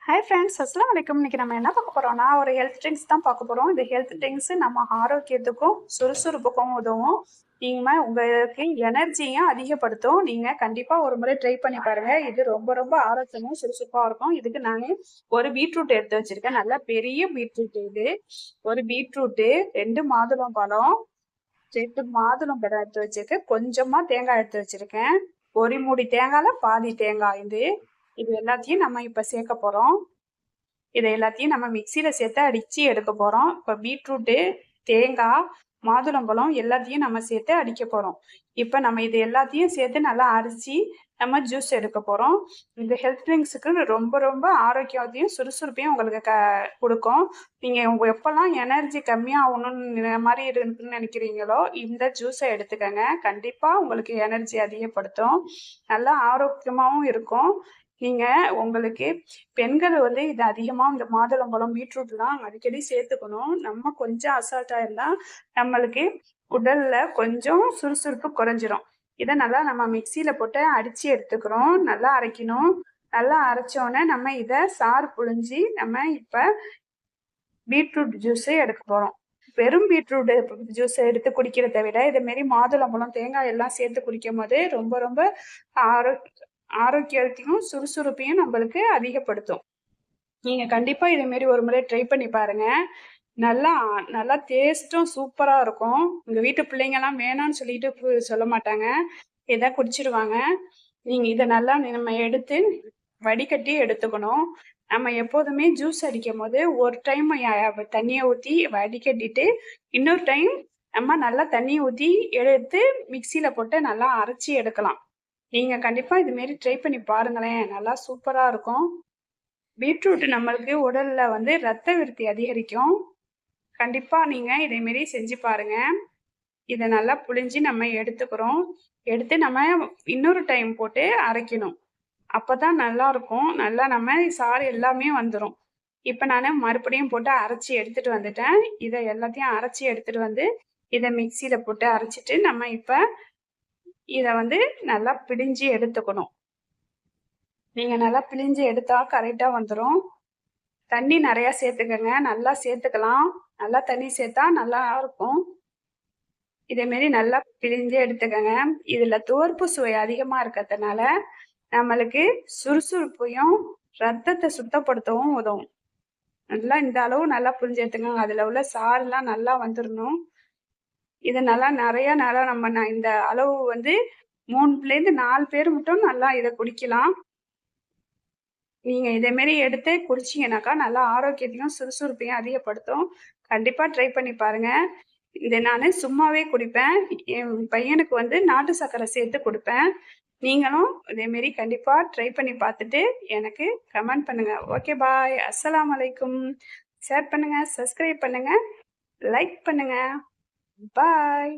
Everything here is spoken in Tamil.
ஹாய் ஃப்ரெண்ட்ஸ், அஸ்ஸலாமு அலைக்கும். இன்னைக்கு நம்ம என்ன பார்க்க போறோம்னா, ஒரு ஹெல்த் ட்ரிங்க்ஸ் தான் பார்க்க போறோம். இந்த ஹெல்த் ட்ரிங்க்ஸ் நம்ம ஆரோக்கியத்துக்கும் சுறுசுறுப்புக்கும் உதவும். நீங்க உங்களுக்கு எனர்ஜியும் அதிகப்படுத்தும். நீங்க கண்டிப்பா ஒரு முறை ட்ரை பண்ணி பாருங்க. இது ரொம்ப ரொம்ப ஆரோக்கியமும் சுறுசுறுப்பா இருக்கும். இதுக்கு நான் ஒரு பீட்ரூட் எடுத்து வச்சிருக்கேன். நல்லா பெரிய பீட்ரூட் இது. ஒரு பீட்ரூட்டு, 2 மாதுளம்பழம், 2 மாதுளம்பழம் எடுத்து வச்சிருக்கேன். கொஞ்சமா தேங்காய் எடுத்து வச்சிருக்கேன். ஒரு மூடி தேங்காய்ல பாதி தேங்காய் இது. இது எல்லாத்தையும் நம்ம இப்ப சேர்க்க போறோம். இதை எல்லாத்தையும் நம்ம மிக்சியில சேர்த்து அடிச்சு எடுக்க போறோம். இப்ப பீட்ரூட்டு, தேங்காய், மாதுளம்பழம் எல்லாத்தையும் நம்ம சேர்த்து அடிக்க போறோம். இப்ப நம்ம இது எல்லாத்தையும் சேர்த்து நல்லா அரைச்சி நம்ம ஜூஸ் எடுக்க போறோம். இந்த ஹெல்த் ட்ரிங்க்ஸுக்கு ரொம்ப ரொம்ப ஆரோக்கியத்தையும் சுறுசுறுப்பையும் உங்களுக்கு கொடுக்கும். நீங்க உங்க எப்பெல்லாம் எனர்ஜி கம்மியாகணும்னு மாதிரி இருக்குன்னு நினைக்கிறீங்களோ இந்த ஜூஸை எடுத்துக்கங்க. கண்டிப்பா உங்களுக்கு எனர்ஜி அதிகப்படுத்தும். நல்லா ஆரோக்கியமாவும் இருக்கும். நீங்க உங்களுக்கு பெண்கள் வந்து இது அதிகமா இந்த மாதுளம்பழம், பீட்ரூட்லாம் அடிக்கடி சேர்த்துக்கணும். நம்ம கொஞ்சம் அசால்ட்டா இருந்தா நம்மளுக்கு உடல்ல கொஞ்சம் சுறுசுறுப்பு குறைஞ்சிரும். இதை நல்லா நம்ம மிக்சியில போட்டு அடிச்சு எடுத்துக்கிறோம். நல்லா அரைக்கணும். நல்லா அரைச்சோன்னே நம்ம இதை சாறு புழிஞ்சி நம்ம இப்ப பீட்ரூட் ஜூஸ் எடுக்க போறோம். வெறும் பீட்ரூட் ஜூஸ் எடுத்து குடிக்கிறத விட இது மாரி மாதுளம்பழம், தேங்காய் எல்லாம் சேர்த்து குடிக்கும் போது ரொம்ப ரொம்ப ஆரோ ஆரோக்கியத்தையும் சுறுசுறுப்பையும் நம்மளுக்கு அதிகப்படுத்தும். நீங்க கண்டிப்பா இதே மாரி ஒரு முறை ட்ரை பண்ணி பாருங்க. நல்லா நல்லா டேஸ்ட்டும் சூப்பரா இருக்கும். உங்க வீட்டு பிள்ளைங்கலாம் வேணான்னு சொல்லிட்டு சொல்ல மாட்டாங்க. இத குடிச்சிருவாங்க. நீங்க இத நல்லா நம்ம எடுத்து வடிகட்டி எடுத்துக்கணும். நம்ம எப்போதுமே ஜூஸ் அடிக்கும்போது ஒரு டைம் தண்ணிய ஊத்தி வடிகட்டிட்டு, இன்னொரு டைம் நம்ம நல்லா தண்ணி ஊத்தி எடுத்து மிக்ஸியில போட்டு நல்லா அரைச்சு எடுக்கலாம். நீங்க கண்டிப்பா இது மாரி ட்ரை பண்ணி பாருங்களேன். நல்லா சூப்பரா இருக்கும். பீட்ரூட் நம்மளுக்கு உடல்ல வந்து ரத்த விருத்தி அதிகரிக்கும். கண்டிப்பா நீங்க இதே மாரி செஞ்சு பாருங்க. இத நல்லா புழிஞ்சு நம்ம எடுத்துக்கிறோம். எடுத்து நம்ம இன்னொரு டைம் போட்டு அரைக்கணும். அப்பதான் நல்லா இருக்கும். நல்லா நம்ம சாறு எல்லாமே வந்துரும். இப்ப நானு மறுபடியும் போட்டு அரைச்சு எடுத்துட்டு வந்துட்டேன். இத எல்லாத்தையும் அரைச்சு எடுத்துட்டு வந்து, இத மிக்ஸியில போட்டு அரைச்சுட்டு, நம்ம இப்ப இத வந்து நல்லா பிழிஞ்சு எடுத்துக்கணும். நீங்க நல்லா பிழிஞ்சு எடுத்தா கரெக்ட்டா வந்துரும். தண்ணி நெறையா சேர்த்துக்கங்க. நல்லா சேர்த்துக்கலாம். நல்லா தண்ணி சேர்த்தா நல்லா இருக்கும். இதே மாரி நல்லா பிழிஞ்சு எடுத்துக்கங்க. இதுல துவர்ப்பு சுவை அதிகமா இருக்கிறதுனால, நம்மளுக்கு சுறுசுறுப்பையும், ரத்தத்த சுத்தப்படுத்தவும் உதவும். நல்லா இந்த அளவு நல்லா புழிஞ்சு எடுத்துக்கங்க. அதுல உள்ள சாறுலாம் நல்லா வந்துரணும். இது நல்லா நெறையா நேரம் நம்ம இந்த அளவு வந்து 3லேருந்து 4 பேர் மட்டும் நல்லா இத குடிக்கலாம். நீங்க இதே மாரி எடுத்து குடிச்சீங்கன்னாக்கா, நல்லா ஆரோக்கியத்தையும், சுறுசுறுப்பையும் அதிகப்படுத்தும். கண்டிப்பா ட்ரை பண்ணி பாருங்க. இத நானு சும்மாவே குடிப்பேன். என் பையனுக்கு வந்து நாட்டு சர்க்கரை சேர்த்து குடுப்பேன். நீங்களும் இதே மாரி கண்டிப்பா ட்ரை பண்ணி பார்த்துட்டு எனக்கு கமெண்ட் பண்ணுங்க. Okay bye. அஸ்ஸலாமு அலைக்கும். ஷேர் பண்ணுங்க, சப்ஸ்கிரைப் பண்ணுங்க, லைக் பண்ணுங்க. பாய்.